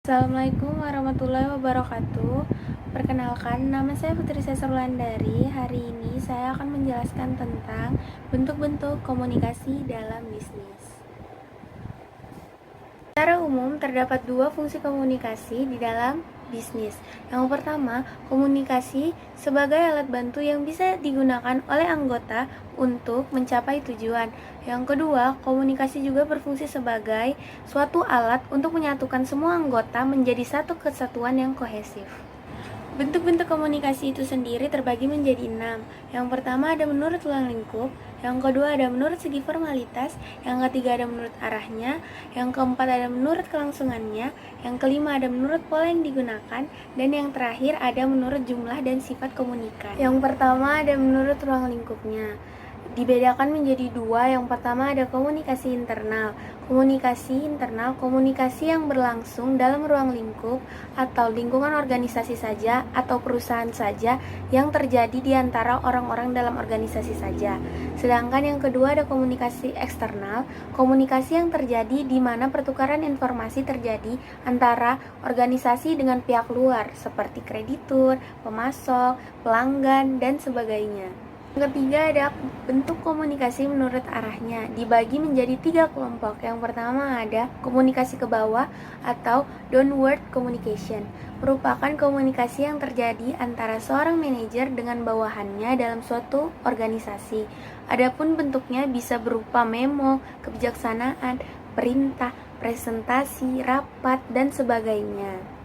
Assalamualaikum warahmatullahi wabarakatuh. Perkenalkan, nama saya Putri Sesar Wulandari. Hari ini saya akan menjelaskan tentang bentuk-bentuk komunikasi dalam bisnis. Secara umum, terdapat dua fungsi komunikasi di dalam bisnis. Yang pertama, komunikasi sebagai alat bantu yang bisa digunakan oleh anggota untuk mencapai tujuan. Yang kedua, komunikasi juga berfungsi sebagai suatu alat untuk menyatukan semua anggota menjadi satu kesatuan yang kohesif. Bentuk-bentuk komunikasi itu sendiri terbagi menjadi 6. Yang pertama ada menurut ruang lingkup, yang kedua ada menurut segi formalitas, yang ketiga ada menurut arahnya, yang keempat ada menurut kelangsungannya, yang kelima ada menurut pola yang digunakan, dan yang terakhir ada menurut jumlah dan sifat komunikan. Yang pertama ada menurut ruang lingkupnya. Dibedakan menjadi dua. Yang pertama ada komunikasi internal. Komunikasi internal, komunikasi yang berlangsung dalam ruang lingkup atau lingkungan organisasi saja atau perusahaan saja yang terjadi di antara orang-orang dalam organisasi saja. Sedangkan yang kedua ada komunikasi eksternal, komunikasi yang terjadi di mana pertukaran informasi terjadi antara organisasi dengan pihak luar seperti kreditur, pemasok, pelanggan, dan sebagainya. Yang ketiga ada bentuk komunikasi menurut arahnya, dibagi menjadi 3 kelompok. Yang pertama ada komunikasi ke bawah atau downward communication, merupakan komunikasi yang terjadi antara seorang manajer dengan bawahannya dalam suatu organisasi. Adapun bentuknya bisa berupa memo, kebijaksanaan, perintah, presentasi, rapat, dan sebagainya.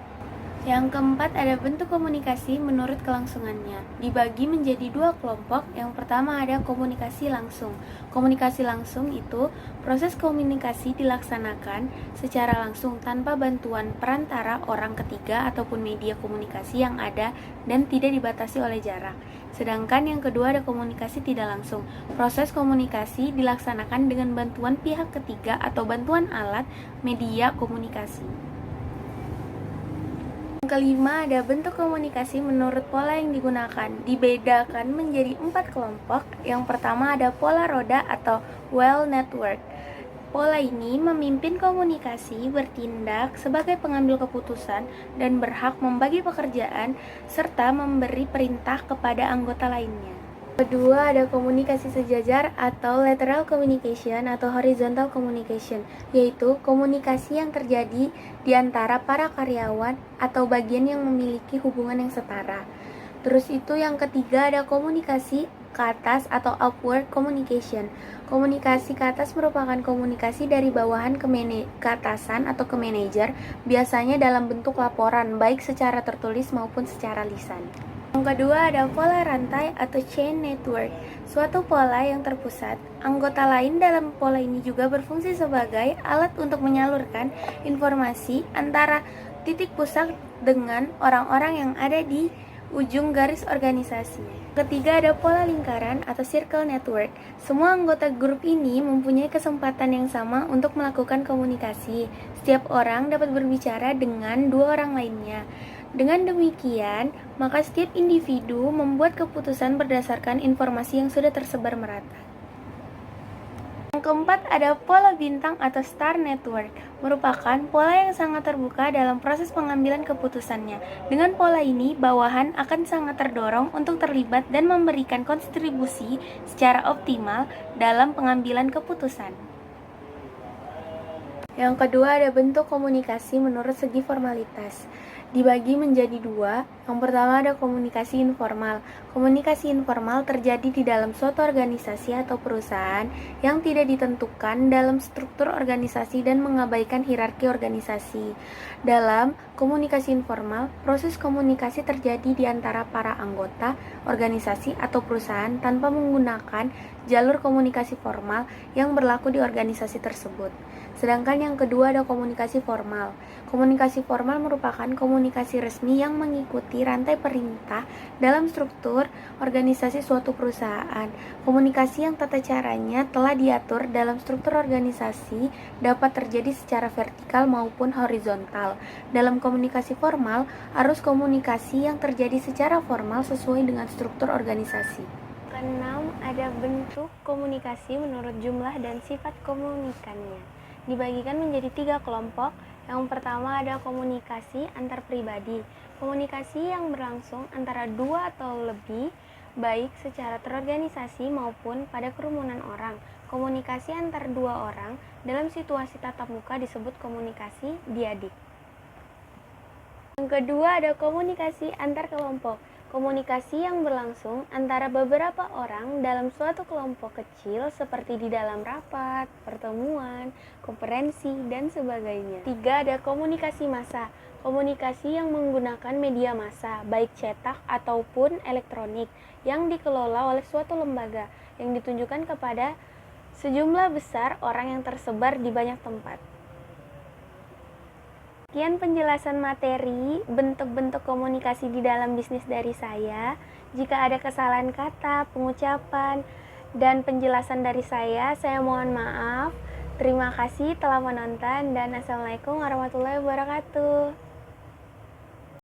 Yang keempat ada bentuk komunikasi menurut kelangsungannya, dibagi menjadi 2 kelompok. Yang pertama ada komunikasi langsung. Komunikasi langsung itu proses komunikasi dilaksanakan secara langsung tanpa bantuan perantara orang ketiga ataupun media komunikasi yang ada dan tidak dibatasi oleh jarak. Sedangkan yang kedua ada komunikasi tidak langsung. Proses komunikasi dilaksanakan dengan bantuan pihak ketiga atau bantuan alat media komunikasi. Yang kelima ada bentuk komunikasi menurut pola yang digunakan, dibedakan menjadi 4 kelompok. Yang pertama ada pola roda atau well network. Pola ini memimpin komunikasi, bertindak sebagai pengambil keputusan, dan berhak membagi pekerjaan serta memberi perintah kepada anggota lainnya. Kedua ada komunikasi sejajar atau lateral communication atau horizontal communication, yaitu komunikasi yang terjadi di antara para karyawan atau bagian yang memiliki hubungan yang setara. Terus itu yang ketiga ada komunikasi ke atas atau upward communication. Komunikasi ke atas merupakan komunikasi dari bawahan ke atasan atau ke manajer, biasanya dalam bentuk laporan baik secara tertulis maupun secara lisan. Yang kedua ada pola rantai atau chain network, suatu pola yang terpusat. Anggota lain dalam pola ini juga berfungsi sebagai alat untuk menyalurkan informasi antara titik pusat dengan orang-orang yang ada di ujung garis organisasi. Ketiga ada pola lingkaran atau circle network. Semua anggota grup ini mempunyai kesempatan yang sama untuk melakukan komunikasi. Setiap orang dapat berbicara dengan 2 orang lainnya. Dengan demikian, maka setiap individu membuat keputusan berdasarkan informasi yang sudah tersebar merata. Yang keempat ada pola bintang atau star network, merupakan pola yang sangat terbuka dalam proses pengambilan keputusannya. Dengan pola ini, bawahan akan sangat terdorong untuk terlibat dan memberikan kontribusi secara optimal dalam pengambilan keputusan. Yang kedua ada bentuk komunikasi menurut segi formalitas, dibagi menjadi 2. Yang pertama ada komunikasi informal. Komunikasi informal terjadi di dalam suatu organisasi atau perusahaan yang tidak ditentukan dalam struktur organisasi dan mengabaikan hierarki organisasi. Dalam komunikasi informal, proses komunikasi terjadi di antara para anggota organisasi atau perusahaan tanpa menggunakan jalur komunikasi formal yang berlaku di organisasi tersebut. Sedangkan yang kedua ada komunikasi formal. Komunikasi formal merupakan komunikasi resmi yang mengikuti rantai perintah dalam struktur organisasi suatu perusahaan. Komunikasi yang tata caranya telah diatur dalam struktur organisasi dapat terjadi secara vertikal maupun horizontal. Dalam komunikasi formal, arus komunikasi yang terjadi secara formal sesuai dengan struktur organisasi. Keenam, ada bentuk komunikasi menurut jumlah dan sifat komunikannya. Dibagikan menjadi 3 kelompok. Yang pertama ada komunikasi antar pribadi. Komunikasi yang berlangsung antara dua atau lebih, baik secara terorganisasi maupun pada kerumunan orang. Komunikasi antar dua orang dalam situasi tatap muka disebut komunikasi diadik. Yang kedua ada komunikasi antar kelompok. Komunikasi yang berlangsung antara beberapa orang dalam suatu kelompok kecil seperti di dalam rapat, pertemuan, konferensi, dan sebagainya. Tiga ada komunikasi massa. Komunikasi yang menggunakan media massa, baik cetak ataupun elektronik, yang dikelola oleh suatu lembaga, yang ditunjukkan kepada sejumlah besar orang yang tersebar di banyak tempat. Sekian penjelasan materi bentuk-bentuk komunikasi di dalam bisnis dari saya. Jika ada kesalahan kata, pengucapan, dan penjelasan dari saya mohon maaf. Terima kasih telah menonton dan Assalamualaikum warahmatullahi wabarakatuh.